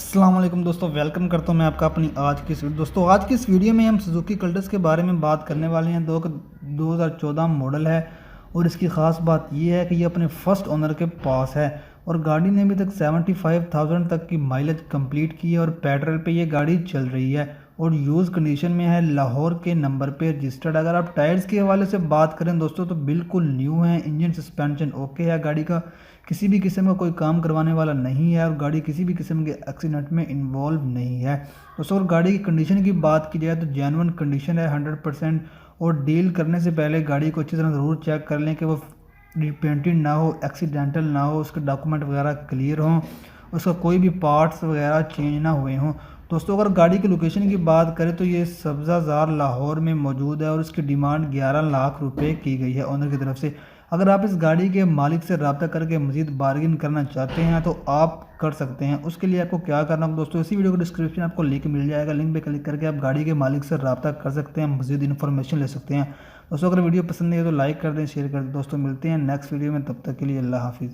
अस्सलाम वालेकुम दोस्तों, वेलकम करता हूं मैं आपका अपनी आज की इस वीडियो। दोस्तों आज की इस वीडियो में हम सुजुकी कल्टस के बारे में बात करने वाले हैं। 2014 मॉडल है और इसकी ख़ास बात यह है कि ये अपने फर्स्ट ओनर के पास है और गाड़ी ने अभी तक 75,000 तक की माइलेज कंप्लीट की है और पेट्रोल पे ये गाड़ी चल रही है और यूज़ कंडीशन में है। लाहौर के नंबर पे रजिस्टर्ड। अगर आप टायर्स के हवाले से बात करें दोस्तों तो बिल्कुल न्यू है। इंजन सस्पेंशन ओके है, गाड़ी का किसी भी किस्म का कोई काम करवाने वाला नहीं है और गाड़ी किसी भी किस्म के एक्सीडेंट में इन्वॉल्व नहीं है। दोस्तों अगर गाड़ी की कंडीशन की बात की जाए तो जेन्युइन कंडीशन है 100%। और डील करने से पहले गाड़ी को अच्छी तरह ज़रूर चेक कर लें कि वो रिपेंटेड ना हो, एक्सीडेंटल ना हो, उसके डॉक्यूमेंट वगैरह क्लियर हों, उसका कोई भी पार्ट्स वगैरह चेंज ना हुए हों। दोस्तों अगर गाड़ी की लोकेशन की बात करें तो ये सब्ज़ाज़ार लाहौर में मौजूद है और इसकी डिमांड 11 लाख रुपए की गई है ओनर की तरफ से। अगर आप इस गाड़ी के मालिक से रब्ता करके मज़ीद बार्गिन करना चाहते हैं तो आप कर सकते हैं। उसके लिए आपको क्या करना होगा दोस्तों, इसी वीडियो को डिस्क्रिप्शन आपको लिंक मिल जाएगा। लिंक पे क्लिक करके आप गाड़ी के मालिक से रब्ता कर सकते हैं, मज़ीद इन्फॉर्मेशन ले सकते हैं। दोस्तों अगर वीडियो पसंद है तो लाइक कर दें, शेयर कर दें। दोस्तों मिलते हैं नेक्स्ट वीडियो में, तब तक के लिए अल्लाह हाफिज़।